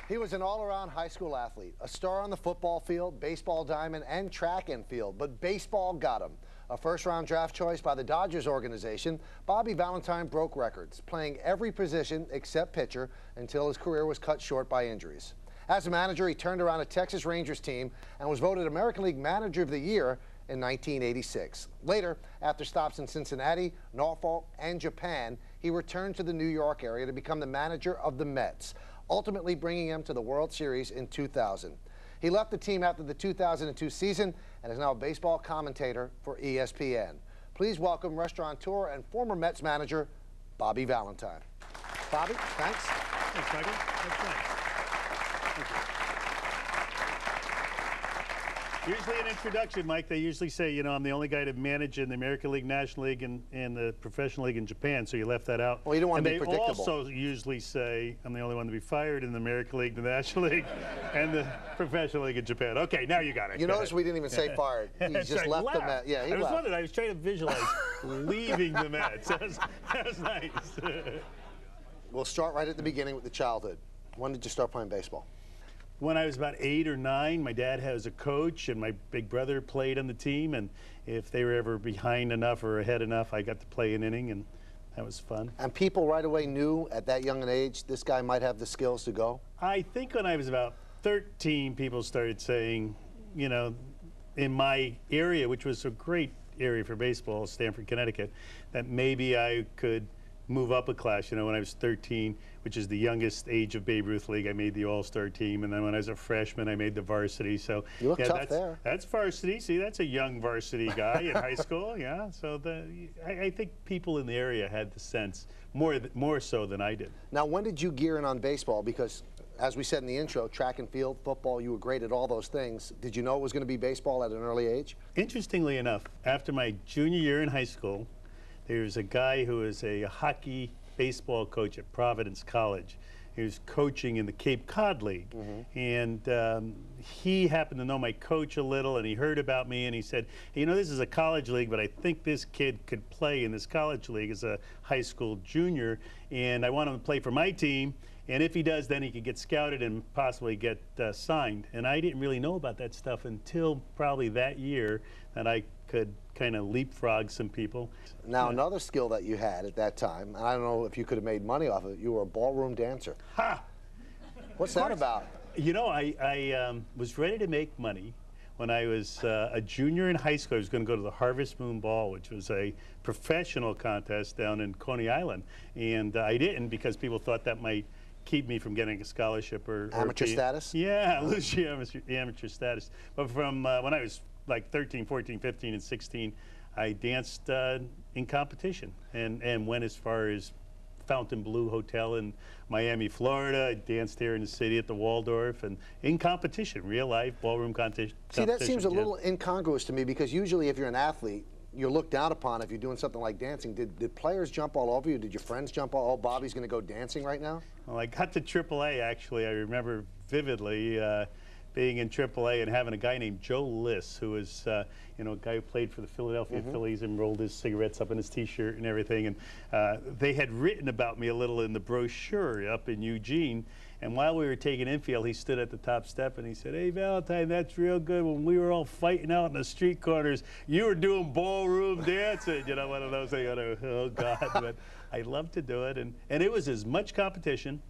He was an all-around high school athlete, a star on the football field, baseball diamond, and track and field, but baseball got him. A first-round draft choice by the Dodgers organization, Bobby Valentine broke records, playing every position except pitcher until his career was cut short by injuries. As a manager, he turned around a Texas Rangers team and was voted American League Manager of the Year in 1986. Later, after stops in Cincinnati, Norfolk, and Japan, he returned to the New York area to become the manager of the Mets, ultimately bringing him to the World Series in 2000. He left the team after the 2002 season and is now a baseball commentator for ESPN. Please welcome restaurateur and former Mets manager, Bobby Valentine. Bobby, thanks. Thanks, Michael. That's nice. Thank you. Usually an introduction, Mike, they usually say, you know, I'm the only guy to manage in the American League, National League, and the Professional League in Japan, so you left that out. Well, you don't want to be predictable. And they also usually say, I'm the only one to be fired in the American League, the National League, and the Professional League in Japan. Okay, now you got it. You notice we didn't even say fired. He just left the Mets. Yeah, he left. I was wondering, I was trying to visualize leaving the Mets. That was nice. We'll start right at the beginning with the childhood. When did you start playing baseball? When I was about 8 or 9, my dad was a coach, and my big brother played on the team. And if they were ever behind enough or ahead enough, I got to play an inning, and that was fun. And people right away knew at that young an age this guy might have the skills to go? I think when I was about 13, people started saying, you know, in my area, which was a great area for baseball, Stamford, Connecticut, that maybe I could move up a class. You know, when I was 13, which is the youngest age of Babe Ruth League, I made the All-Star team, and then when I was a freshman, I made the varsity. So you look yeah, tough there. That's varsity. See, that's a young varsity guy in high school. Yeah, so I think people in the area had the sense more so than I did. Now, when did you gear in on baseball? Because as we said in the intro, track and field, football, you were great at all those things. Did you know it was going to be baseball at an early age? Interestingly enough, after my junior year in high school, there was a guy who was a hockey baseball coach at Providence College. He was coaching in the Cape Cod League. And he happened to know my coach a little, and he heard about me, and he said, hey, you know, this is a college league, but I think this kid could play in this college league as a high school junior, and I want him to play for my team. And if he does, then he could get scouted and possibly get signed. And I didn't really know about that stuff until probably that year that I could kind of leapfrog some people. Now, another skill that you had at that time, and I don't know if you could have made money off of it, you were a ballroom dancer. Ha! What's that about? You know, I was ready to make money when I was a junior in high school. I was going to go to the Harvest Moon Ball, which was a professional contest down in Coney Island. And I didn't, because people thought that might keep me from getting a scholarship or amateur status? Yeah, lose the amateur status. But from when I was like 13, 14, 15, and 16, I danced in competition and went as far as Fontainebleau Hotel in Miami, Florida. I danced here in the city at the Waldorf, and in competition, real life ballroom competition. See, that seems a little incongruous to me, because usually if you're an athlete, you're looked down upon if you're doing something like dancing. Did players jump all over you? Did your friends jump all, oh, Bobby's going to go dancing right now? Well, I got to AAA, actually. I remember vividly being in AAA and having a guy named Joe Liss, who was, you know, a guy who played for the Philadelphia Phillies and rolled his cigarettes up in his T-shirt and everything. And they had written about me a little in the brochure up in Eugene. And while we were taking infield, he stood at the top step and he said, hey, Valentine, that's real good. When we were all fighting out in the street corners, you were doing ballroom dancing. You know, one of those things, oh, God. But I loved to do it. And it was as much competition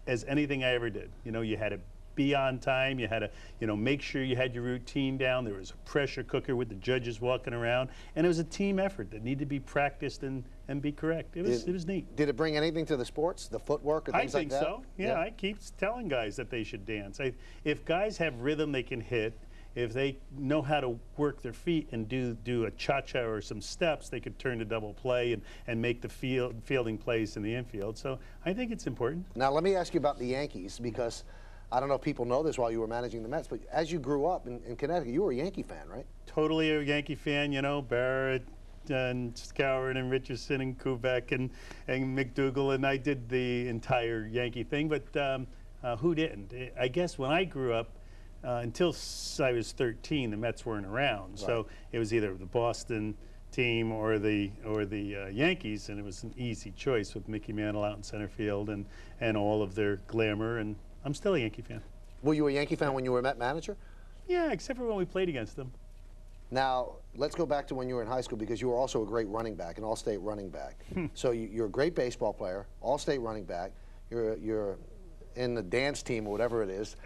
as anything I ever did. You know, you had to be on time. You had to, you know, make sure you had your routine down. There was a pressure cooker with the judges walking around. And it was a team effort that needed to be practiced and be correct. It was neat. Did it bring anything to the sports, the footwork, or things like that? I think so. Yeah, I keep telling guys that they should dance. If guys have rhythm they can hit, if they know how to work their feet and do a cha-cha or some steps, they could turn to double play and make the fielding plays in the infield. So I think it's important. Now let me ask you about the Yankees, because I don't know if people know this while you were managing the Mets, but as you grew up in Connecticut, you were a Yankee fan, right? Totally a Yankee fan, you know, Barrett and Skowron and Richardson and Kubek and McDougal, and I did the entire Yankee thing, but who didn't? I guess when I grew up, until I was 13, the Mets weren't around, right. So it was either the Boston team or the Yankees, and it was an easy choice with Mickey Mantle out in center field and all of their glamour. And I'm still a Yankee fan. Were you a Yankee fan when you were Met manager? Yeah, except for when we played against them. Now, let's go back to when you were in high school, because you were also a great running back, an all-state running back. So you're a great baseball player, all-state running back. You're in the dance team or whatever it is.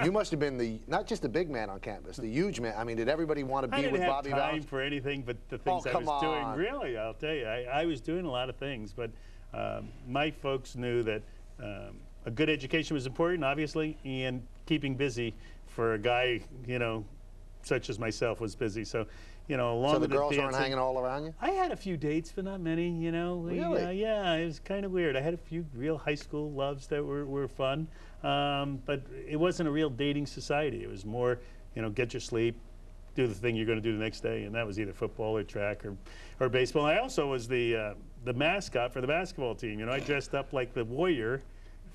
You must have been not just the big man on campus, the huge man. I mean, did everybody want to be with Bobby Valentine? I didn't have time for anything but the things I was doing. Really, I'll tell you, I was doing a lot of things, but my folks knew that a good education was important, obviously, and keeping busy for a guy, you know, such as myself was busy. So, you know, along with the girls dancing, aren't hanging all around you? I had a few dates, but not many, you know. Really? Yeah, it was kind of weird. I had a few real high school loves that were fun, but it wasn't a real dating society. It was more, you know, get your sleep, do the thing you're going to do the next day, and that was either football or track or baseball. I also was the mascot for the basketball team. You know, I dressed up like the Warrior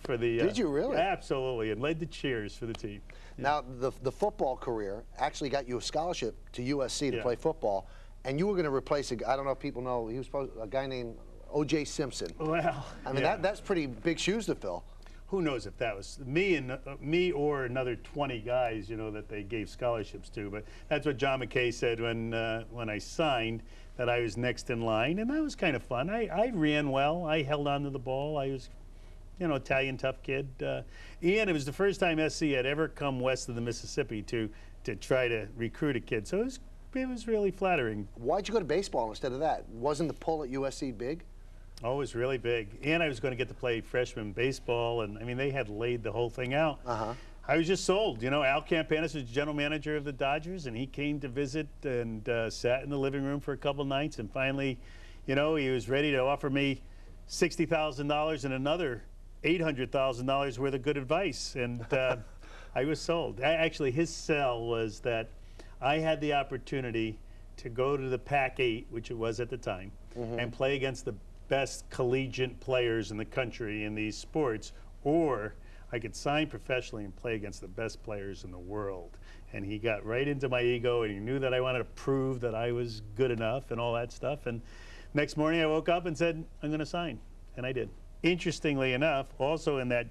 for the. Did you really? Absolutely, and led the cheers for the team. Yeah. Now, the football career actually got you a scholarship to USC to play football, and you were going to replace I don't know if people know, he was a guy named O.J. Simpson. Well, I mean, that's pretty big shoes to fill. Who knows if that was me or another 20 guys, you know, that they gave scholarships to. But that's what John McKay said when I signed, that I was next in line, and that was kind of fun. I ran well. I held on to the ball. I was, you know, Italian tough kid. And it was the first time SC had ever come west of the Mississippi to try to recruit a kid. So it was really flattering. Why'd you go to baseball instead of that? Wasn't the pull at USC big? Oh, it was really big. And I was going to get to play freshman baseball, and I mean, they had laid the whole thing out. I was just sold. You know, Al Campanis was general manager of the Dodgers, and he came to visit and sat in the living room for a couple nights, and finally, you know, he was ready to offer me $60,000 and another $800,000 worth of good advice, and I was sold. Actually, his sell was that I had the opportunity to go to the Pac-8, which it was at the time, and play against the best collegiate players in the country in these sports, or I could sign professionally and play against the best players in the world. And he got right into my ego, and he knew that I wanted to prove that I was good enough and all that stuff. And next morning I woke up and said, I'm going to sign, and I did. Interestingly enough, also in that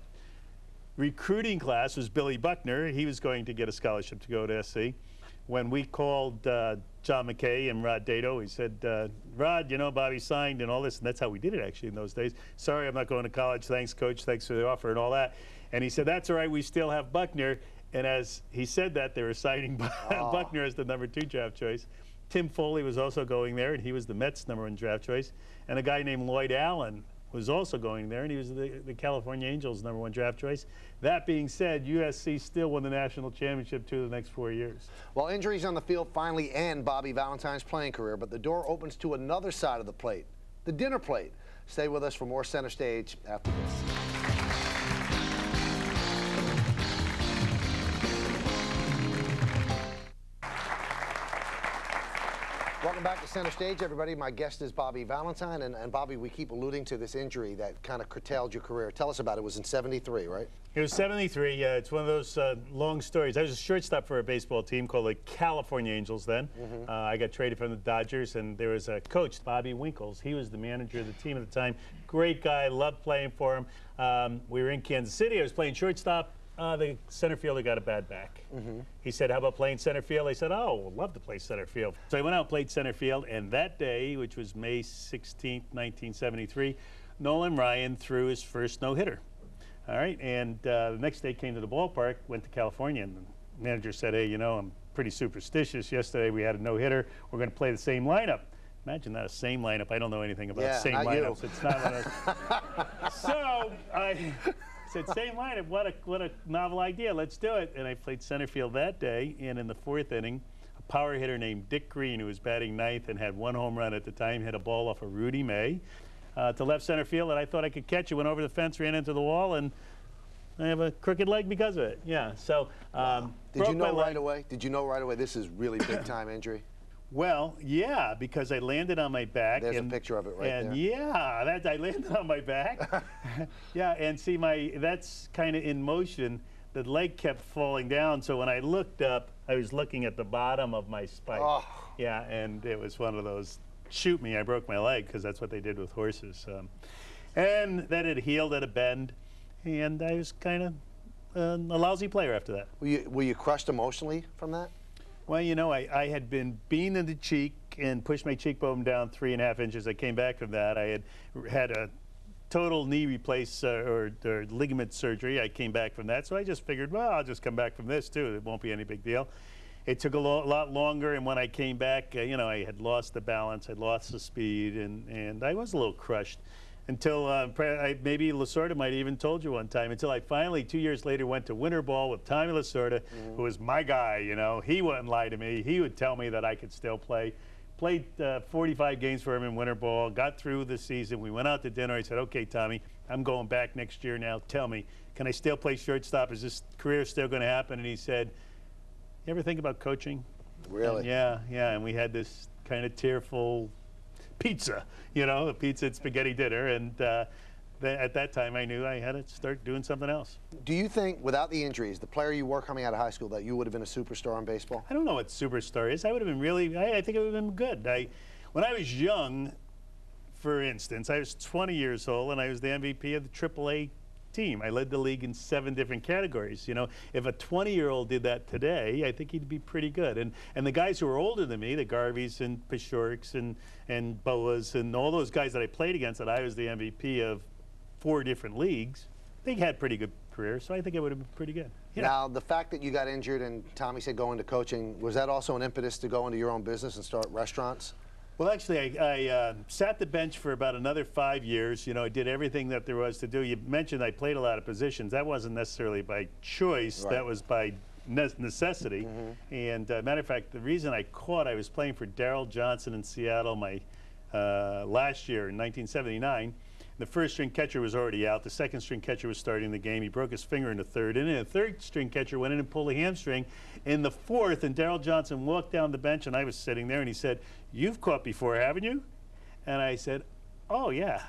recruiting class was Billy Buckner. He was going to get a scholarship to go to SC. When we called John McKay and Rod Dato, he said, Rod, you know, Bobby signed and all this, and that's how we did it actually in those days. Sorry, I'm not going to college. Thanks, coach. Thanks for the offer and all that. And he said, that's all right. We still have Buckner. And as he said that, they were signing Buckner as the #2 draft choice. Tim Foley was also going there, and he was the Mets' #1 draft choice. And a guy named Lloyd Allen was also going there, and he was the California Angels' #1 draft choice. That being said, USC still won the national championship 2 of the next 4 years. Well, injuries on the field finally end Bobby Valentine's playing career, but the door opens to another side of the plate, the dinner plate. Stay with us for more Center Stage after this. Welcome back to Center Stage, everybody. My guest is Bobby Valentine. And Bobby, we keep alluding to this injury that kind of curtailed your career. Tell us about it. It was in '73, right? It was '73. Yeah, it's one of those long stories. I was a shortstop for a baseball team called the California Angels then. I got traded from the Dodgers, and there was a coach, Bobby Winkles. He was the manager of the team at the time. Great guy. Loved playing for him. We were in Kansas City. I was playing shortstop. The center fielder got a bad back. He said, how about playing center field? I said, oh, would love to play center field. So I went out and played center field, and that day, which was May 16th, 1973, Nolan Ryan threw his first no-hitter. All right, and the next day came to the ballpark, went to California, and the manager said, hey, you know, I'm pretty superstitious. Yesterday we had a no-hitter. We're going to play the same lineup. Imagine that, a same lineup. I don't know anything about same lineups. It's not one of So I said, same lineup, what a novel idea, let's do it. And I played center field that day, and in the 4th inning, a power hitter named Dick Green, who was batting 9th and had 1 home run at the time, hit a ball off of Rudy May to left center field, and I thought I could catch it, went over the fence, ran into the wall, and I have a crooked leg because of it. Yeah, so Did you know right away? Did you know right away this is really big time injury? Well, yeah, because I landed on my back. There's a picture of it right there. Yeah, I landed on my back. Yeah, and see, that's kind of in motion. The leg kept falling down, so when I looked up, I was looking at the bottom of my spike. Oh. Yeah, and it was one of those, shoot me, I broke my leg, because that's what they did with horses. And then it healed at a bend, and I was kind of a lousy player after that. Were you crushed emotionally from that? Well, you know, I had been beaten in the cheek and pushed my cheekbone down 3.5 inches. I came back from that. I had a total knee replace or ligament surgery. I came back from that. So I just figured, well, I'll just come back from this too. It won't be any big deal. It took a lot longer, and when I came back, you know, I had lost the balance, I'd lost the speed, and I was a little crushed. Until maybe Lasorda might have even told you one time, until I finally, 2 years later, went to winter ball with Tommy Lasorda, who was my guy, you know. He wouldn't lie to me. He would tell me that I could still play. Played 45 games for him in winter ball, got through the season. We went out to dinner. I said, okay, Tommy, I'm going back next year now. Tell me, can I still play shortstop? Is this career still going to happen? And he said, you ever think about coaching? Really? And yeah, and we had this kind of tearful pizza, you know, a pizza and spaghetti dinner, and at that time I knew I had to start doing something else. Do you think, without the injuries, the player you were coming out of high school, that you would have been a superstar in baseball? I don't know what superstar is. I would have been really, I think it would have been good. When I was young, for instance, I was 20 years old and I was the MVP of the AAA team. I led the league in 7 different categories. You know, if a 20-year-old did that today, I think he'd be pretty good. And the guys who were older than me, the Garveys and Pashorks and Boas and all those guys that I played against, that I was the MVP of 4 different leagues, they had pretty good careers. So I think it would have been pretty good. Yeah. Now, the fact that you got injured and Tommy said go into coaching, was that also an impetus to go into your own business and start restaurants? Well, actually, I sat the bench for about another 5 years. You know, I did everything that there was to do. You mentioned I played a lot of positions. That wasn't necessarily by choice. Right. That was by necessity. And matter of fact, the reason I was playing for Darrell Johnson in Seattle my last year in 1979. The first string catcher was already out. The second string catcher was starting the game. He broke his finger in the third inning. The third string catcher went in and pulled a hamstring in the fourth, and Darrell Johnson walked down the bench, and I was sitting there, and he said, "You've caught before, haven't you?" And I said, "Oh, yeah."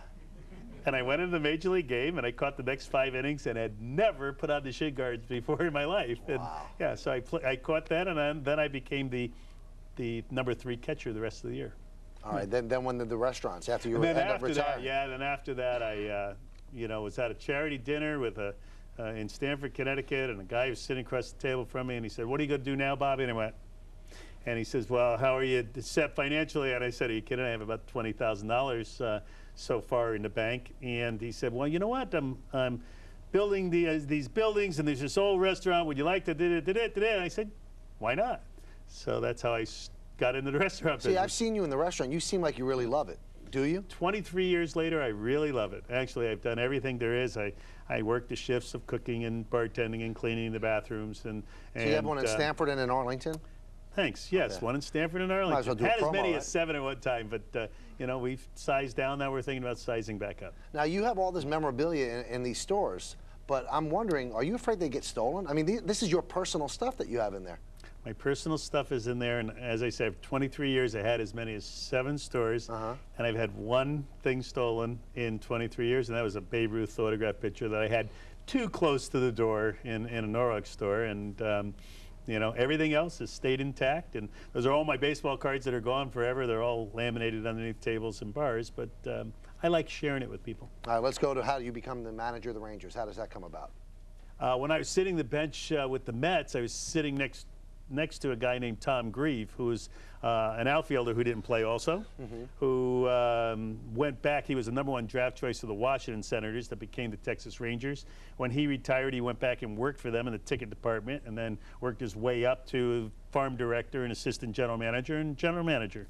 And I went into the Major League game, and I caught the next 5 innings and had never put on the shin guards before in my life. Wow. And yeah, so I caught that, and then I became the number 3 catcher the rest of the year. All right, then when the restaurants, after you were retiring? Then after that, I you know, was at a charity dinner with in Stamford, Connecticut, and a guy was sitting across the table from me, and he said, "What are you going to do now, Bobby?" And I went, and he says, "Well, how are you set financially?" And I said, "Are you kidding? I have about $20,000 so far in the bank." And he said, "Well, you know what? I'm building these buildings, and there's this old restaurant. Would you like to do it?" And I said, "Why not?" So that's how I got into the restaurant business. See, I've seen you in the restaurant. You seem like you really love it. Do you? 23 years later, I really love it. Actually, I've done everything there is. I work the shifts of cooking and bartending and cleaning the bathrooms. So you have one in Stamford and in Arlington? Thanks. Yes, okay. One in Stamford and Arlington. Might as well do had a promo, as many right? as 7 at one time, but you know, we've sized down. Now we're thinking about sizing back up. Now you have all this memorabilia in these stores, but I'm wondering, are you afraid they get stolen? I mean, this is your personal stuff that you have in there. My personal stuff is in there, and as I said, 23 years, I had as many as 7 stores, and I've had 1 thing stolen in 23 years, and that was a Babe Ruth autograph picture that I had too close to the door in a Norwalk store, and you know, everything else has stayed intact, and those are all my baseball cards that are gone forever. They're all laminated underneath tables and bars, but I like sharing it with people. All right, let's go to how do you become the manager of the Rangers? How does that come about? When I was sitting the bench with the Mets, I was sitting next to a guy named Tom Grieve, who was an outfielder who didn't play also, who went back. He was the #1 draft choice of the Washington Senators that became the Texas Rangers. When he retired, he went back and worked for them in the ticket department, and then worked his way up to farm director and assistant general manager and general manager.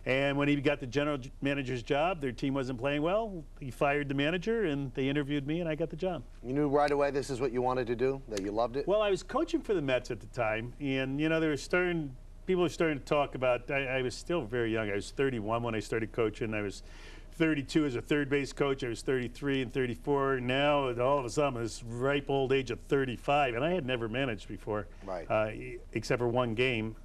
And when he got the general manager's job, their team wasn't playing well. He fired the manager, and they interviewed me, and I got the job. You knew right away this is what you wanted to do, that you loved it? Well, I was coaching for the Mets at the time, and you know, people were starting to talk about. I was still very young. I was 31 when I started coaching. I was 32 as a third base coach. I was 33 and 34. Now, all of a sudden, this ripe old age of 35, and I had never managed before, except for 1 game.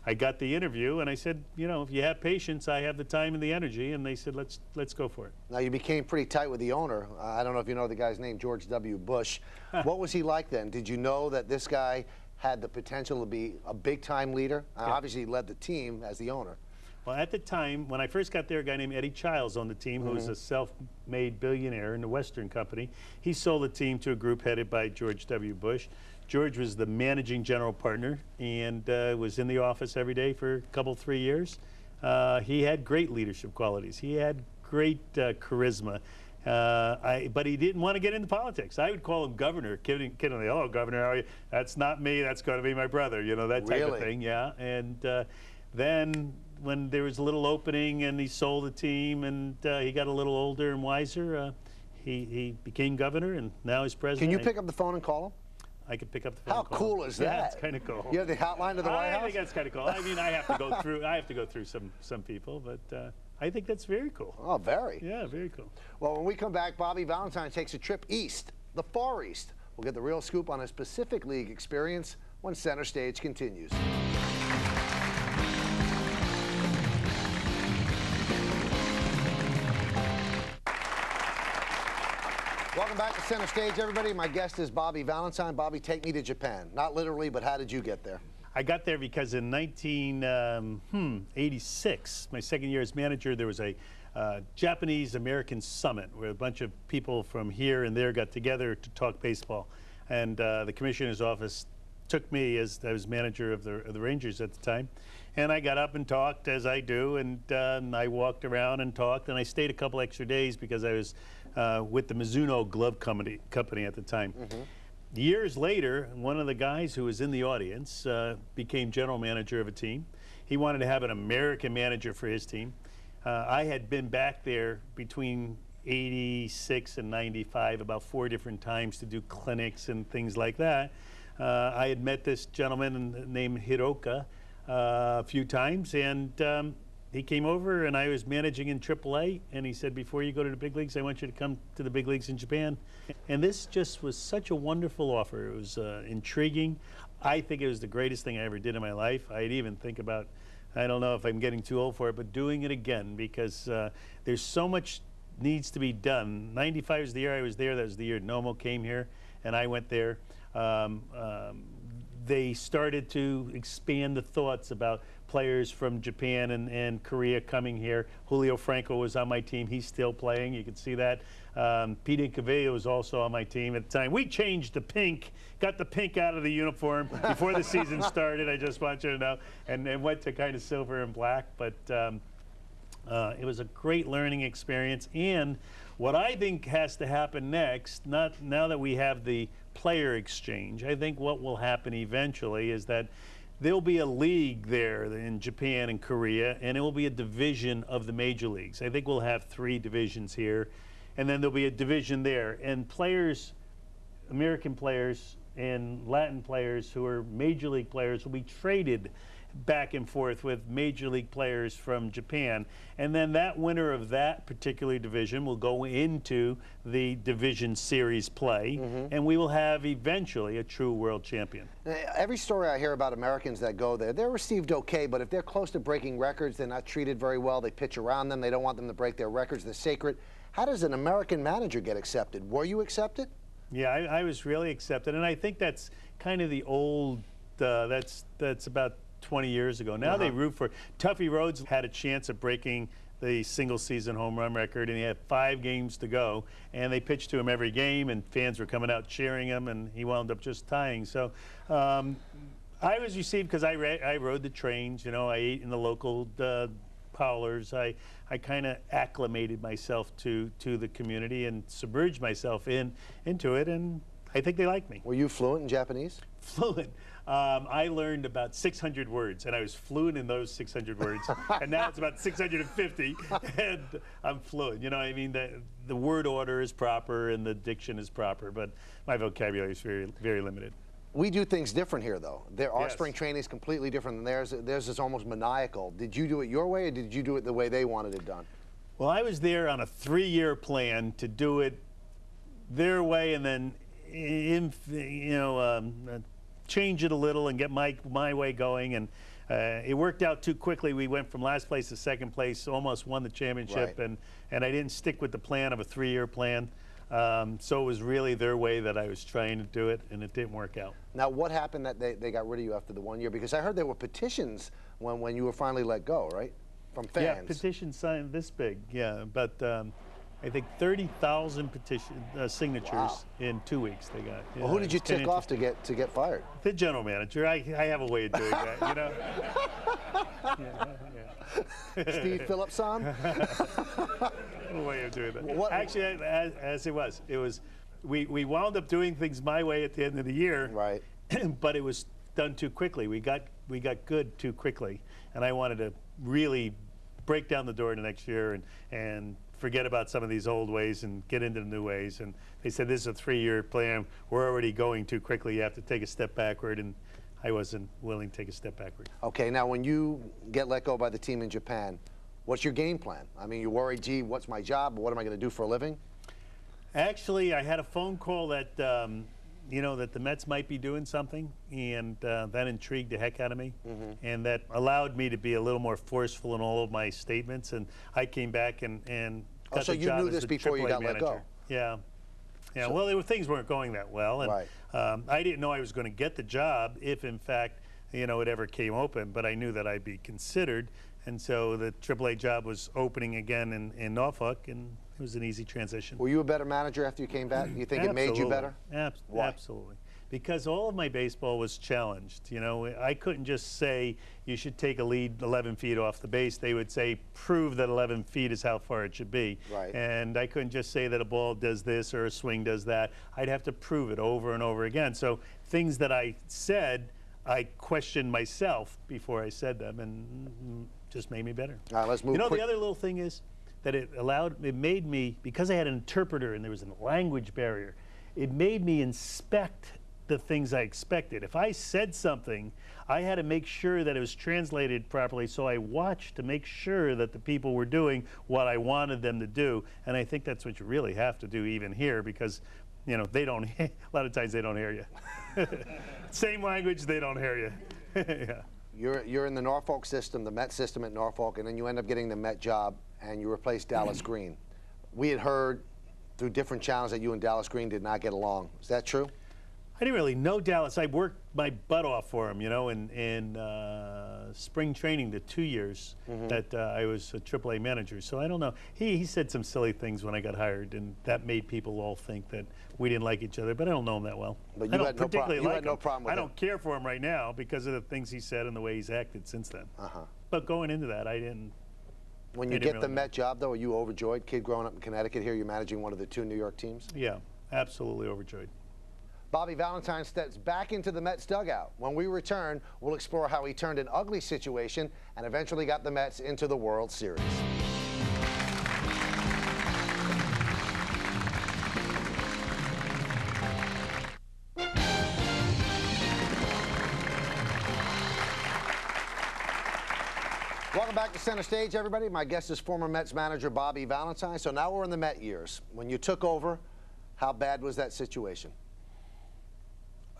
I got the interview, and I said, you know, if you have patience, I have the time and the energy. And they said, let's go for it. Now, you became pretty tight with the owner. I don't know if you know the guy's name, George W. Bush. What was he like then? Did you know that this guy had the potential to be a big-time leader? Yeah. Obviously, he led the team as the owner. Well, at the time, when I first got there, a guy named Eddie Childs on the team, who was a self-made billionaire in the Western Company. He sold the team to a group headed by George W. Bush. George was the managing general partner and was in the office every day for a couple, 3 years. He had great leadership qualities. He had great charisma. But he didn't want to get into politics. I would call him governor, kidding, "Oh, governor, that's not me. That's going to be my brother." You know, that type of thing. Yeah. And then when there was a little opening and he sold the team and he got a little older and wiser, he became governor and now he's president. Can you pick up the phone and call him? I could pick up the phone. How cool is that? Yeah, it's kind of cool. You have the hotline to the White House? I think that's kind of cool. I mean, I have to go through some people, but I think that's very cool. Oh, very. Yeah, very cool. Well, when we come back, Bobby Valentine takes a trip east, the Far East. We'll get the real scoop on his Pacific League experience when Center Stage continues. Welcome back to Center Stage, everybody. My guest is Bobby Valentine. Bobby, take me to Japan. Not literally, but how did you get there? I got there because in 1986, my second year as manager, there was a Japanese-American summit where a bunch of people from here and there got together to talk baseball. And the commissioner's office took me, as I was manager of the Rangers at the time, and I got up and talked, as I do, and I walked around and talked, and I stayed a couple extra days because I was with the Mizuno Glove Company at the time. Years later, one of the guys who was in the audience became general manager of a team. He wanted to have an American manager for his team. I had been back there between 86 and 95 about 4 different times to do clinics and things like that. I had met this gentleman named Hiroka a few times, and he came over, and I was managing in AAA, and he said, "Before you go to the big leagues, I want you to come to the big leagues in Japan." And this just was such a wonderful offer. It was intriguing. I think it was the greatest thing I ever did in my life. I'd even think about, I don't know if I'm getting too old for it, but doing it again, because there's so much needs to be done. 95 was the year I was there. That was the year Nomo came here, and I went there. They started to expand the thoughts about players from Japan and Korea coming here. Julio Franco was on my team. He's still playing. You can see that. Pete Incavilla was also on my team at the time. We changed the pink, got the pink out of the uniform before the season started, I just want you to know, and went to kind of silver and black. But it was a great learning experience. And what I think has to happen next, now that we have the player exchange, I think what will happen eventually is that there'll be a league there in Japan and Korea, and it will be a division of the major leagues. I think we'll have 3 divisions here, and then there'll be a division there. And players, American players and Latin players who are major league players will be traded back and forth with major league players from Japan. And then that winner of that particular division will go into the division series play, and we will have eventually a true world champion. Every story I hear about Americans that go there, they're received okay, but if they're close to breaking records, they're not treated very well. They pitch around them. They don't want them to break their records. They're sacred. How does an American manager get accepted? Were you accepted? Yeah, I was really accepted, and I think that's kind of the old, that's about 20 years ago. Now they root for Tuffy Rhodes. Had a chance of breaking the single-season home run record, and he had 5 games to go, and they pitched to him every game, and fans were coming out cheering him, and he wound up just tying. So I was received because I rode the trains. You know, I ate in the local parlors. I kind of acclimated myself to the community and submerged myself into it, and I think they like me. Were you fluent in Japanese? Fluent. I learned about 600 words, and I was fluent in those 600 words. And now it's about 650, and I'm fluent. You know, I mean, the word order is proper and the diction is proper, but my vocabulary is very, very limited. We do things different here, though. Our spring training is completely different than theirs. Theirs is almost maniacal. Did you do it your way, or did you do it the way they wanted it done? Well, I was there on a 3-year plan to do it their way, and then, change it a little and get my way going, and it worked out too quickly. We went from last place to second place, almost won the championship, and I didn't stick with the plan of a 3-year plan. So it was really their way that I was trying to do it, and it didn't work out. Now, what happened that they got rid of you after the 1 year? Because I heard there were petitions when you were finally let go, right? from fans. Yeah, petition signed this big. Yeah, but I think 30,000 petition signatures in 2 weeks they got. Well, who did you tick off to get fired? The general manager. I have a way of doing that, you know. Steve Phillipson? A way of doing that. What? Actually, as it was we wound up doing things my way at the end of the year. Right. But it was done too quickly. We got good too quickly, and I wanted to really break down the door the next year and forget about some of these old ways and get into the new ways. And they said, this is a 3-year plan. We're already going too quickly. You have to take a step backward. And I wasn't willing to take a step backward. Okay, now when you get let go by the team in Japan, what's your game plan? I mean, you worried, gee, what's my job? What am I going to do for a living? Actually, I had a phone call that, that the Mets might be doing something, and that intrigued the heck out of me. And that allowed me to be a little more forceful in all of my statements. And I came back and got so the you job knew as this the before you AAA got manager. let go? Yeah. Yeah, So, well, things weren't going that well, and right. I didn't know I was going to get the job if, in fact, it ever came open. But I knew that I'd be considered, and so the AAA job was opening again in Norfolk, and it was an easy transition. Were you a better manager after you came back? You think it made you better? Why? Absolutely. Because all of my baseball was challenged. I couldn't just say you should take a lead 11 feet off the base. They would say, prove that 11 feet is how far it should be. Right. And I couldn't just say that a ball does this or a swing does that. I'd have to prove it over and over again. So things that I said, I questioned myself before I said them, and just made me better. All right, let's move quick. The other little thing is that it made me, because I had an interpreter and there was a language barrier, it made me inspect the things I expected. If I said something, I had to make sure that it was translated properly, so I watched to make sure that the people were doing what I wanted them to do. And I think that's what you really have to do even here, because they don't, a lot of times they don't hear you. Same language, they don't hear you. Yeah. You're in the Norfolk system, the Met system at Norfolk, and then you end up getting the Met job, and you replace Dallas Green. We had heard through different channels that you and Dallas Green did not get along. Is that true? I didn't really know Dallas. I worked my butt off for him, in spring training, the 2 years that I was a AAA manager. So I don't know. He said some silly things when I got hired, and that made people all think that we didn't like each other. But I don't know him that well. But you had no problem with I don't care for him right now because of the things he said and the way he's acted since then. But going into that, I didn't. When you get the Met job, though, are you overjoyed? Kid growing up in Connecticut, here you're managing one of the 2 New York teams? Yeah, absolutely overjoyed. Bobby Valentine steps back into the Mets dugout. When we return, we'll explore how he turned an ugly situation and eventually got the Mets into the World Series. Welcome back to Center Stage, everybody. My guest is former Mets manager Bobby Valentine. So now we're in the Met years. When you took over, how bad was that situation?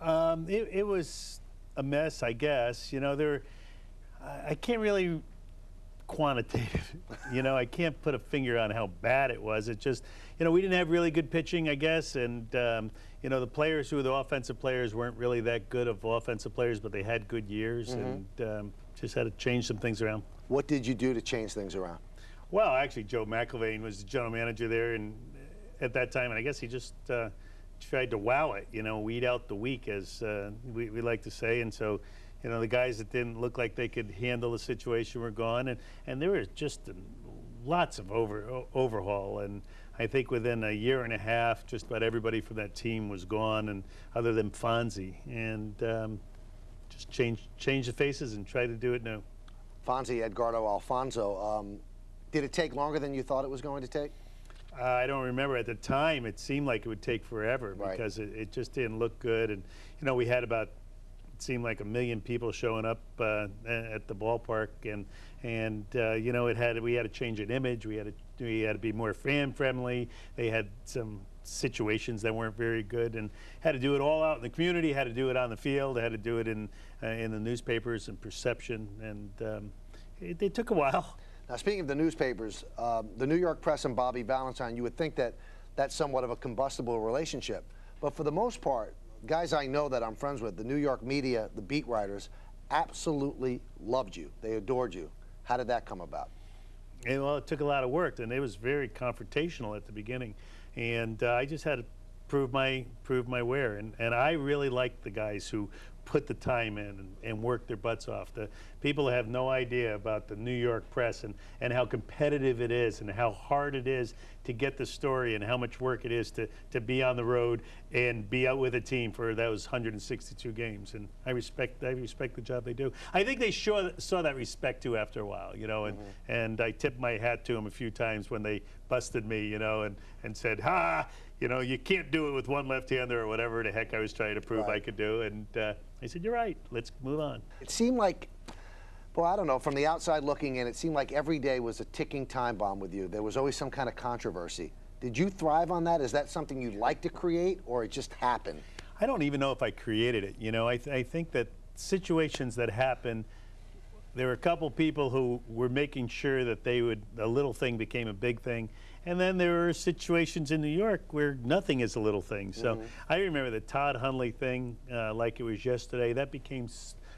It was a mess, I guess. I can't really quantitative. I can't put a finger on how bad it was. It just, we didn't have really good pitching, I guess, and the players who were the offensive players weren't really that good of offensive players, but they had good years, and just had to change some things around. What did you do to change things around? Well, actually, Joe McIlvain was the general manager there, and at that time, and I guess he just tried to wow it, weed out the weak, as we like to say. And so, the guys that didn't look like they could handle the situation were gone, and there was just lots of overhaul. And I think within a year and a half, just about everybody from that team was gone, and other than Fonzie, and just change the faces and try to do it new. Fonzie, Edgardo Alfonso. Did it take longer than you thought it was going to take? I don't remember. At the time, it seemed like it would take forever because it just didn't look good. And, we had about, it seemed like 1 million people showing up at the ballpark. And we had to change an image. We had to be more fan-friendly. They had some situations that weren't very good, and had to do it all out in the community, had to do it on the field, had to do it in the newspapers and perception. And it took a while. Now, speaking of the newspapers, the New York press and Bobby Valentine, you would think that that's somewhat of a combustible relationship. But for the most part, guys I know that I'm friends with, the New York media, the beat writers, absolutely loved you. They adored you. How did that come about? And, well, it took a lot of work, and it was very confrontational at the beginning. And I just had to prove my wear. And I really liked the guys who put the time in and worked their butts off. The people have no idea about the New York press and how competitive it is and how hard it is to get the story and how much work it is to be on the road and be out with a team for those 162 games. And I respect the job they do. I think they saw that respect too after a while, you know, and I tipped my hat to them a few times when they busted me, you know, and said, "Ha, you know, you can't do it with one left-hander," or whatever the heck I was trying to prove I could do. And I said, "You're right. Let's move on." It seemed like, well, I don't know, from the outside looking in, it seemed like every day was a ticking time bomb with you. There was always some kind of controversy. Did you thrive on that? Is that something you'd like to create, or it just happened? I don't even know if I created it. You know, I think that situations that happen, there were a couple people who were making sure that a little thing became a big thing. And then there are situations in New York where nothing is a little thing. So I remember the Todd Hundley thing like it was yesterday. That became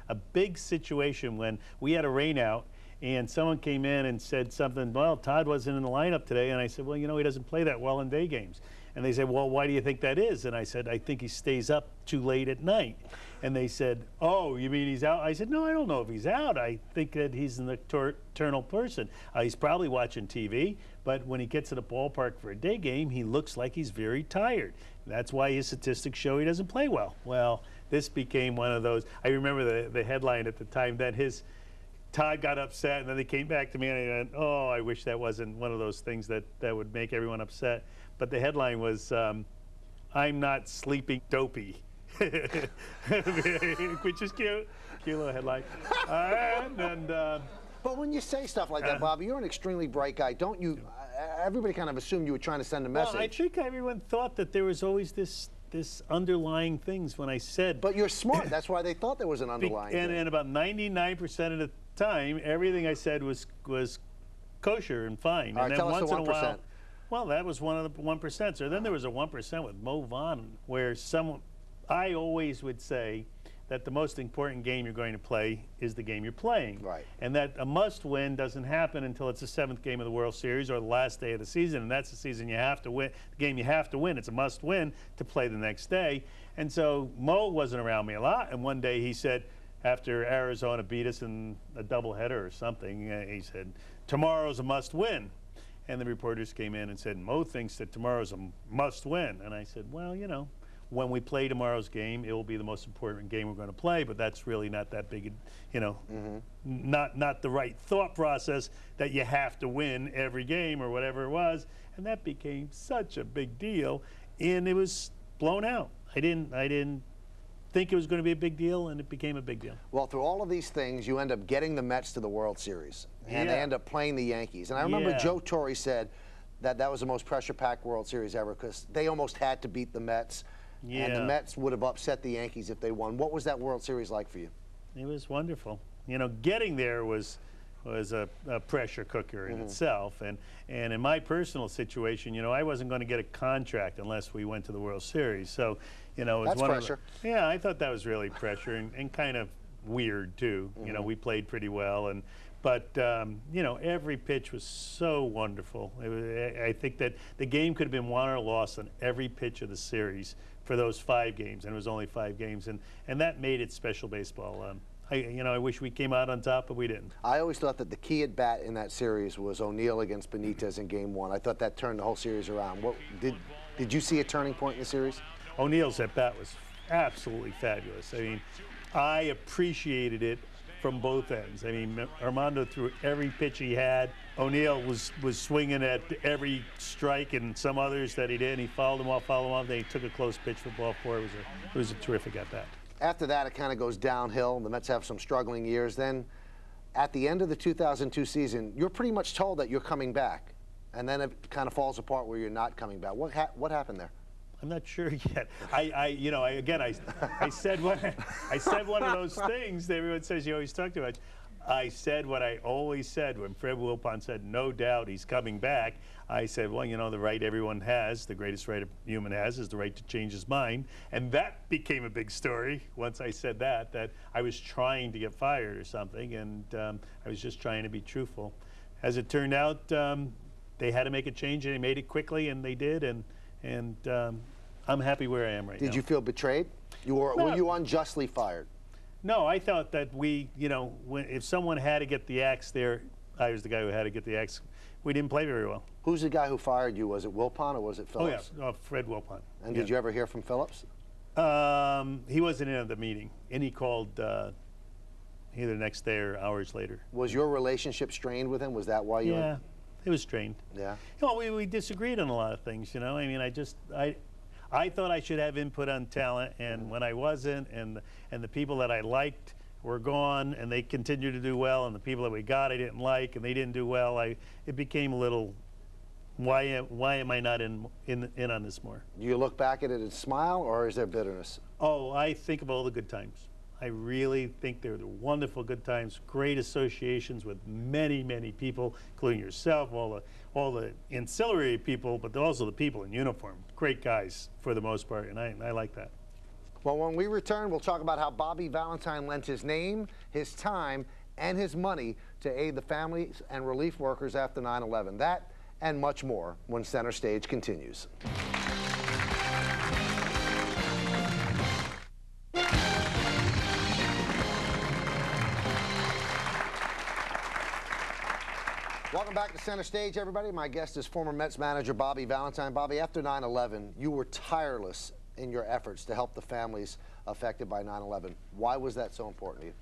a big situation when we had a rain out and someone came in and said something, "Well, Todd wasn't in the lineup today." And I said, "Well, you know, he doesn't play that well in day games." And they said, "Well, why do you think that is?" And I said, "I think he stays up too late at night." And they said, "Oh, you mean he's out?" I said, "No, I don't know if he's out. I think that he's an nocturnal person. He's probably watching TV, but when he gets to the ballpark for a day game, he looks like he's very tired. That's why his statistics show he doesn't play well." Well, this became one of those. I remember the headline at the time that Todd got upset, and then they came back to me and I went, "Oh, I wish that wasn't one of those things that would make everyone upset." But the headline was, "I'm not sleeping dopey," which is cute. Cute little headline. But when you say stuff like that, Bobby, you're an extremely bright guy. Don't you? Everybody kind of assumed you were trying to send a message. Well, I think everyone thought that there was always this underlying things when I said. But you're smart. That's why they thought there was an underlying thing. And about 99% of the time, everything I said was kosher and fine. All right, and then tell us once the in a 1%. while, well, that was one of the 1%. So then there was a 1% with Mo Vaughn, where I always would say that the most important game you're going to play is the game you're playing. Right. And that a must-win doesn't happen until it's the 7th game of the World Series or the last day of the season, and that's the season you have to win, the game you have to win. It's a must-win to play the next day. And so Mo wasn't around me a lot, and one day he said, after Arizona beat us in a doubleheader or something, he said, "Tomorrow's a must-win." And the reporters came in and said, "Mo thinks that tomorrow's a must-win." And I said, "Well, you know, when we play tomorrow's game, it will be the most important game we're going to play, but that's really not that big, you know, not the right thought process that you have to win every game or whatever it was." And that became such a big deal, and it was blown out. I didn't think it was going to be a big deal, and it became a big deal. Well, through all of these things, you end up getting the Mets to the World Series, and they end up playing the Yankees. And I remember Joe Torre said that was the most pressure-packed World Series ever because they almost had to beat the Mets. And the Mets would have upset the Yankees if they won. What was that World Series like for you? It was wonderful. You know, getting there was a pressure cooker in itself. And in my personal situation, you know, I wasn't going to get a contract unless we went to the World Series. So, you know, it was That's pressure. Yeah, I thought that was really pressure and kind of weird too. You know, we played pretty well, but you know, every pitch was so wonderful. I think that the game could have been won or lost on every pitch of the series for those 5 games, and it was only 5 games, and that made it special baseball. I wish we came out on top, but we didn't. I always thought that the key at bat in that series was O'Neill against Benitez in Game 1. I thought that turned the whole series around. Did you see a turning point in the series? O'Neill's at bat was absolutely fabulous. I mean, I appreciated it from both ends. I mean, Armando threw every pitch he had. O'Neill was swinging at every strike, and some others that he did. He fouled him off, then he took a close pitch for ball 4. It was a terrific at bat. After that, it kind of goes downhill. The Mets have some struggling years. Then, at the end of the 2002 season, you're pretty much told that you're coming back, and then it kind of falls apart where you're not coming back. What happened there? I'm not sure yet. I said one of those things that everyone says you always talk too much. I said what I always said when Fred Wilpon said, "No doubt he's coming back." I said, well, you know, the right everyone has, the greatest right a human has, is the right to change his mind. And that became a big story once I said that I was trying to get fired or something, and I was just trying to be truthful. as it turned out, they had to make a change, and they made it quickly, and they did, and I'm happy where I am right now. Did you feel betrayed? Were you unjustly fired? No, I thought that if someone had to get the axe there, I was the guy who had to get the axe. We didn't play very well. Who's the guy who fired you? Was it Wilpon or was it Phillips? Oh, yeah, Fred Wilpon. And did you ever hear from Phillips? He wasn't in the meeting, and he called either the next day or hours later. Was your relationship strained with him? Was that why you? Yeah, it was strained. Yeah. We disagreed on a lot of things. I mean, I thought I should have input on talent, and when I wasn't, and the people that I liked were gone, and they continued to do well, and the people that we got I didn't like, and they didn't do well. It became a little, why am I not in on this more? Do you look back at it and smile, or is there bitterness? Oh, I think of all the good times. I really think they were wonderful good times, great associations with many, many people, including yourself, all the ancillary people, but also the people in uniform. Great guys for the most part, and I like that. Well, when we return, we'll talk about how Bobby Valentine lent his name, his time, and his money to aid the families and relief workers after 9/11. That and much more when Center Stage continues. Welcome back to Center Stage, everybody. My guest is former Mets manager Bobby Valentine. Bobby, after 9/11, you were tireless in your efforts to help the families affected by 9/11. Why was that so important to you?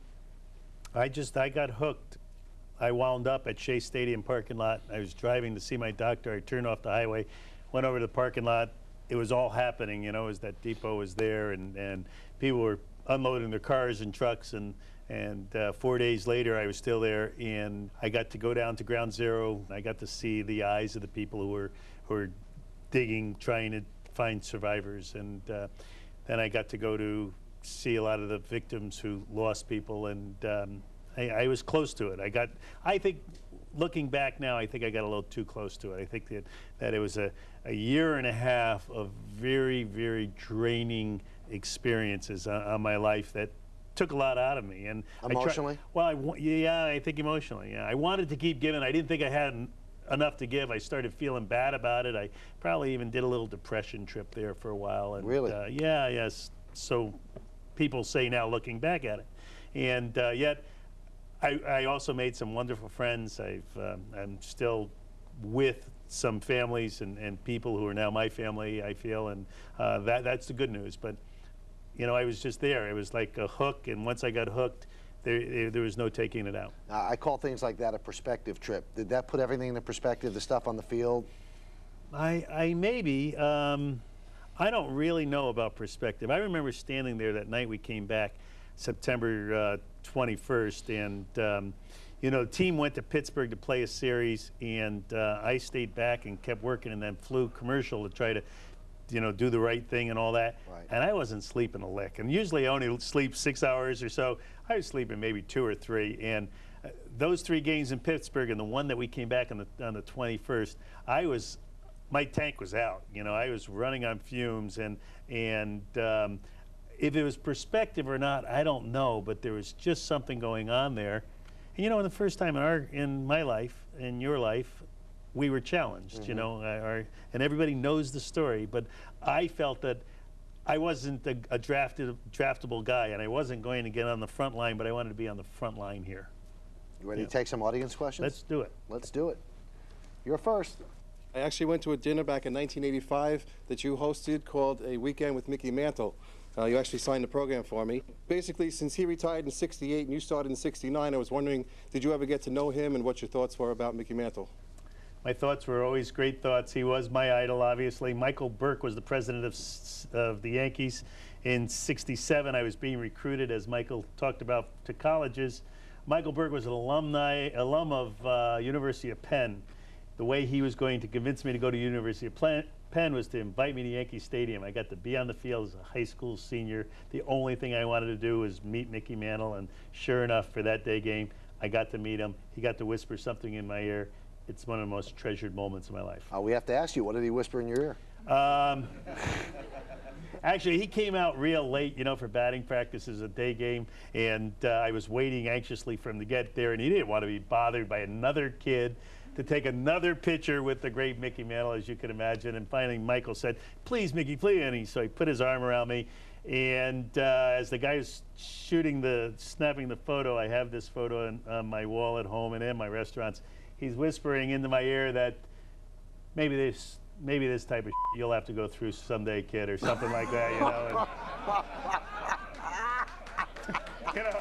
I got hooked. I wound up at Shea Stadium parking lot. I was driving to see my doctor. I turned off the highway, went over to the parking lot. It was all happening, as that depot was there, and people were unloading their cars and trucks, and 4 days later I was still there, and I got to go down to Ground Zero. I got to see the eyes of the people who were digging, trying to find survivors, and then I got to go to see a lot of the victims who lost people, and I was close to it. I think, looking back now, I think I got a little too close to it. I think that it was a year and a half of very, very draining experiences on my life that took a lot out of me. And emotionally? I think emotionally, yeah. I wanted to keep giving. I didn't think I had enough to give. I started feeling bad about it. I probably even did a little depression trip there for a while. And, really? Yes. So people say now, looking back at it. And yet, I also made some wonderful friends. I'm still with some families and people who are now my family, I feel, and that's the good news. But, I was just there. It was like a hook, and once I got hooked, there was no taking it out. I call things like that a perspective trip. Did that put everything into perspective, the stuff on the field? I maybe. I don't really know about perspective. I remember standing there that night we came back, September 21st, and the team went to Pittsburgh to play a series, and I stayed back and kept working, and then flew commercial to try to do the right thing and all that. Right. And I wasn't sleeping a lick. And usually I only sleep 6 hours or so. I was sleeping maybe 2 or 3. And those 3 games in Pittsburgh and the one that we came back on the 21st, my tank was out. I was running on fumes. And if it was perspective or not, I don't know. But there was just something going on there. And in the first time in my life, in your life, we were challenged, Mm-hmm. And everybody knows the story, but I felt that I wasn't a draftable guy, and I wasn't going to get on the front line, but I wanted to be on the front line here. You ready to take some audience questions? Let's do it. Let's do it. You're first. I actually went to a dinner back in 1985 that you hosted called A Weekend with Mickey Mantle. You actually signed the program for me. Basically, since he retired in '68 and you started in '69, I was wondering, did you ever get to know him and what your thoughts were about Mickey Mantle? My thoughts were always great thoughts. He was my idol, obviously. Michael Burke was the president of the Yankees. In '67, I was being recruited, as Michael talked about, to colleges. Michael Burke was an alum of University of Penn. The way he was going to convince me to go to University of Penn was to invite me to Yankee Stadium. I got to be on the field as a high school senior. The only thing I wanted to do was meet Mickey Mantle, and sure enough, for that day game, I got to meet him. He got to whisper something in my ear. It's one of the most treasured moments of my life. We have to ask you, what did he whisper in your ear? Actually, he came out real late, you know, for batting practice as a day game, and I was waiting anxiously for him to get there, and he didn't want to be bothered by another kid to take another picture with the great Mickey Mantle, as you can imagine. And finally, Michael said, "Please, Mickey, please." And so he put his arm around me. And as the guy was snapping the photo, I have this photo on my wall at home and in my restaurants. He's whispering into my ear that maybe this type of you'll have to go through someday, kid, or something like that, you know. And, you know.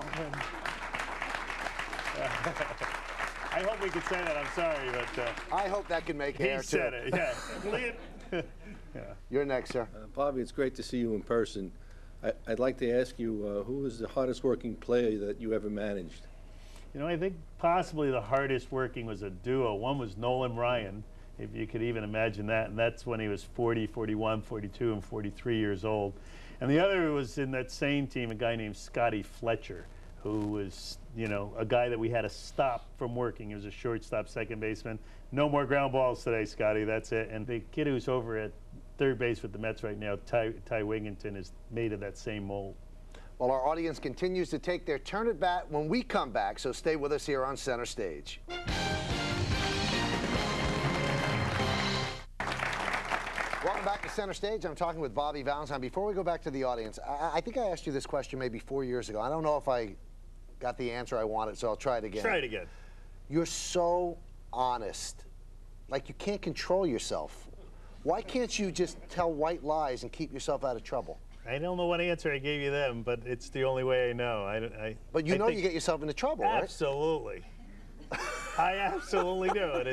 I hope we could say that. I'm sorry, but I hope that can make air, he said it. Yeah. Yeah. You're next, sir. Bobby, it's great to see you in person. I'd like to ask you, who was the hardest working player that you ever managed? You know, I think possibly the hardest working was a duo. One was Nolan Ryan, if you could even imagine that, and that's when he was 40, 41, 42, and 43 years old. And the other was in that same team, a guy named Scotty Fletcher, who was, you know, a guy that we had to stop from working. He was a shortstop, second baseman. No more ground balls today, Scotty, that's it. And the kid who's over at third base with the Mets right now, Ty Wigginton, is made of that same mold. Well, our audience continues to take their turn at bat when we come back, so stay with us here on Center Stage. Welcome back to Center Stage. I'm talking with Bobby Valentine. Before we go back to the audience, I think I asked you this question maybe 4 years ago. I don't know if I got the answer I wanted, so I'll try it again. Try it again. You're so honest. Like, you can't control yourself. Why can't you just tell white lies and keep yourself out of trouble? I don't know what answer I gave you then, but it's the only way I know. But you know you get yourself into trouble, right? Absolutely. I absolutely do. And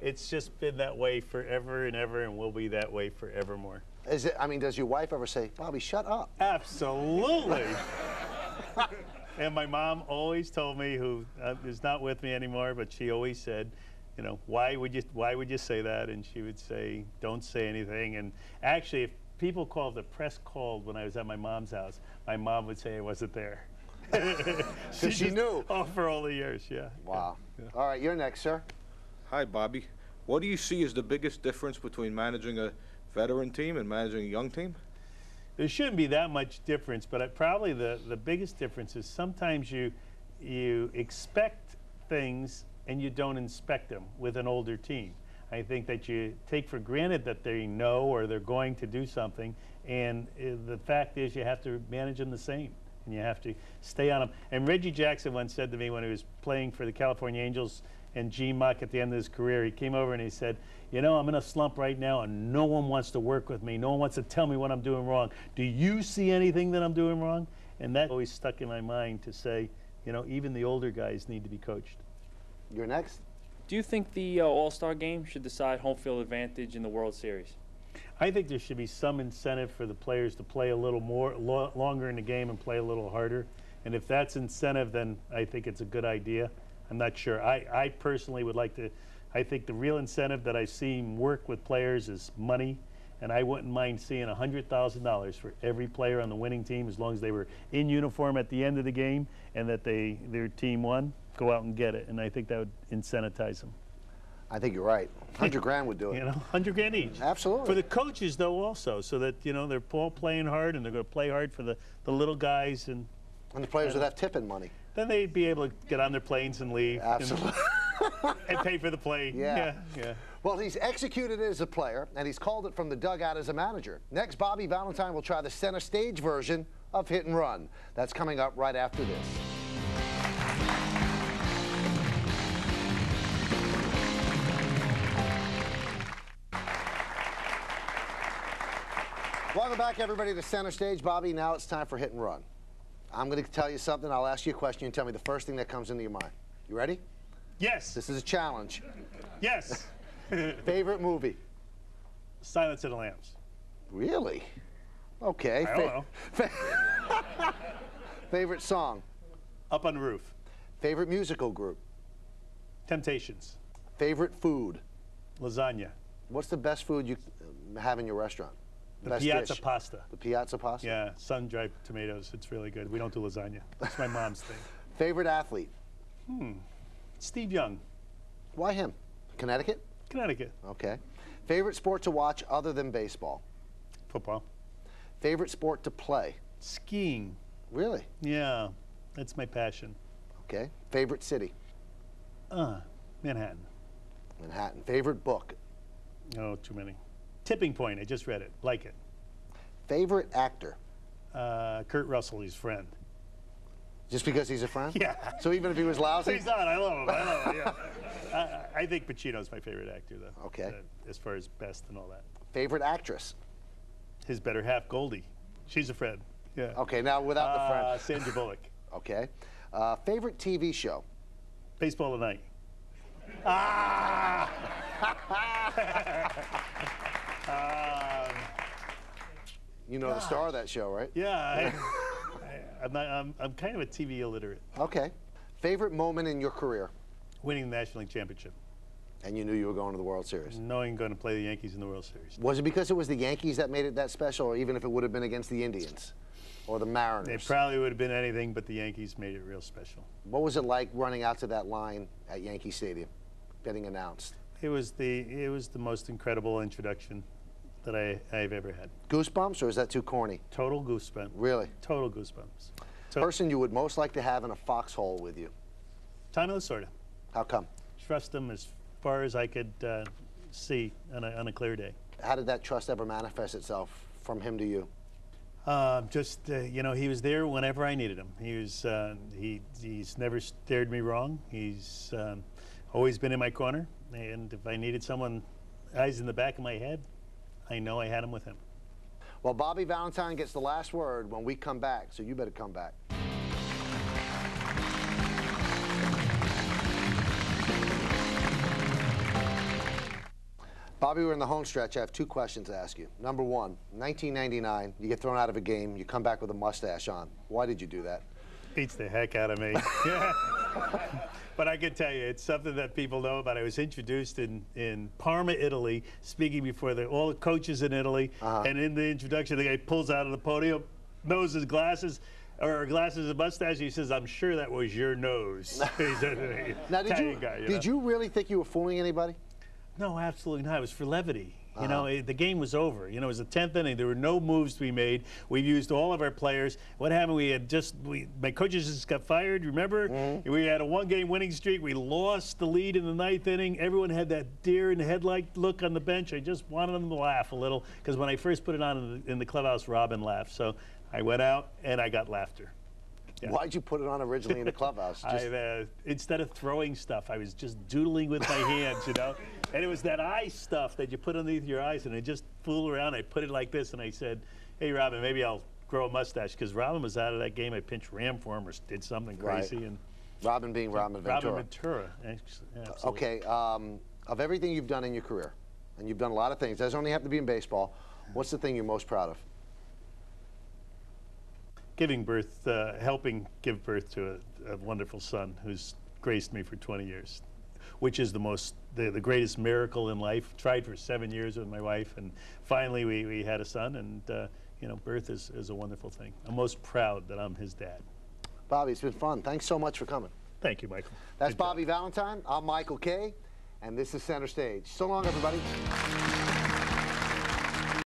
it's just been that way forever and ever, and will be that way forevermore. Is it? I mean, does your wife ever say, "Bobby, shut up"? Absolutely. And my mom always told me, who is not with me anymore, but she always said, you know, why would you say that? And she would say, don't say anything. And actually, if people called, the press called when I was at my mom's house, my mom would say I wasn't there. She knew. Oh, for all the years, yeah. Wow. Yeah. All right, you're next, sir. Hi, Bobby. What do you see as the biggest difference between managing a veteran team and managing a young team? There shouldn't be that much difference, but probably the biggest difference is sometimes you expect things and you don't inspect them with an older team. I think that you take for granted that they know or they're going to do something, and the fact is you have to manage them the same, and you have to stay on them. And Reggie Jackson once said to me when he was playing for the California Angels and G-Muck at the end of his career, he came over and he said, you know, I'm in a slump right now and no one wants to work with me. No one wants to tell me what I'm doing wrong. Do you see anything that I'm doing wrong? And that always stuck in my mind to say, you know, even the older guys need to be coached. You're next. Do you think the All-Star game should decide home field advantage in the World Series? I think there should be some incentive for the players to play a little more longer in the game and play a little harder. And if that's incentive, then I think it's a good idea. I'm not sure. I personally would like to. I think the real incentive that I've seen work with players is money, and I wouldn't mind seeing $100,000 for every player on the winning team as long as they were in uniform at the end of the game and that their team won. Go out and get it, and I think that would incentivize them. I think you're right. 100 grand would do it. You know, 100 grand each. Absolutely. For the coaches, though, also, so that, you know, they're all playing hard and they're going to play hard for the little guys. And the players would have tipping money. Then they'd be able to get on their planes and leave. Absolutely. And pay for the plane. Yeah. Yeah. Well, he's executed it as a player, and he's called it from the dugout as a manager. Next, Bobby Valentine will try the Center Stage version of Hit and Run. That's coming up right after this. Welcome back, everybody, to Center Stage. Bobby, now it's time for Hit and Run. I'm going to tell you something. I'll ask you a question. You tell me the first thing that comes into your mind. You ready? Yes. This is a challenge. Yes. Favorite movie? Silence of the Lambs. Really? Okay. I don't know. Favorite song? Up on the Roof. Favorite musical group? Temptations. Favorite food? Lasagna. What's the best food you have in your restaurant? The Best piazza dish? pasta. The piazza pasta? Yeah, sun-dried tomatoes. It's really good. We don't do lasagna. That's my mom's thing. Favorite athlete? Steve Young. Why him? Favorite sport to play? Skiing. Really? Yeah, that's my passion. Okay. Favorite city? Manhattan. Manhattan. Favorite book? Oh, too many. Tipping Point. I just read it. Like it. Favorite actor? Kurt Russell, his friend. Just because he's a friend? Yeah. So even if he was lousy? He's not. I love him. I love him. Yeah. I think Pacino's my favorite actor, though. Okay. As far as best and all that. Favorite actress? His better half, Goldie. She's a friend. Yeah. Okay, now without the friend. Sandra Bullock. Okay. Favorite TV show? Baseball Tonight. You know the star of that show, right? Yeah. I'm kind of a TV illiterate. Okay. Favorite moment in your career? Winning the National League Championship. And you knew you were going to the World Series. Knowing going to play the Yankees in the World Series. Was it because it was the Yankees that made it that special, or even if it would have been against the Indians or the Mariners? It probably would have been anything, but the Yankees made it real special. What was it like running out to that line at Yankee Stadium, getting announced? It was the most incredible introduction that I've ever had. Goosebumps, or is that too corny? Total goosebumps. Really? Total goosebumps. Person you would most like to have in a foxhole with you? Tommy Lasorda. How come? Trust him as far as I could see on a clear day. How did that trust ever manifest itself from him to you? You know, he was there whenever I needed him. He's never steered me wrong. He's always been in my corner, and if I needed someone, eyes in the back of my head, I know I had him with him. Well, Bobby Valentine gets the last word when we come back, so you better come back. Bobby, we're in the home stretch. I have two questions to ask you. Number one, 1999, you get thrown out of a game, you come back with a mustache on. Why did you do that? Beats the heck out of me. But I can tell you, it's something that people know about. I was introduced in Parma, Italy, speaking before all the coaches in Italy, and in the introduction, the guy pulls out of the podium, knows his glasses, or glasses and mustache. He says, "I'm sure that was your nose." He's an Now, Italian guy, did you really think you were fooling anybody? No, absolutely not. It was for levity. You know, the game was over. You know, it was the 10th inning. There were no moves to be made. We used all of our players. What happened? My coaches just got fired. Remember? We had a one-game winning streak. We lost the lead in the 9th inning. Everyone had that deer in the headlight look on the bench. I just wanted them to laugh a little because when I first put it on in the clubhouse, Robin laughed. So I went out and I got laughter. Yeah. Why'd you put it on originally in the clubhouse? Instead of throwing stuff, I was just doodling with my hands, you know. And it was that eye stuff that you put underneath your eyes, and I just fooled around. I put it like this, and I said, "Hey, Robin, maybe I'll grow a mustache." Because Robin was out of that game. I pinch ram for him or did something crazy. Right. And Robin being Robin Ventura. Robin Ventura, absolutely. Okay, of everything you've done in your career, and you've done a lot of things, it doesn't only have to be in baseball, what's the thing you're most proud of? Giving birth, helping give birth to a wonderful son who's graced me for 20 years, which is the greatest miracle in life. Tried for 7 years with my wife, and finally we had a son, and you know, birth is a wonderful thing. I'm most proud that I'm his dad. Bobby, it's been fun. Thanks so much for coming. Thank you, Michael. That's Bobby Valentine. I'm Michael Kay, and this is Center Stage. So long, everybody.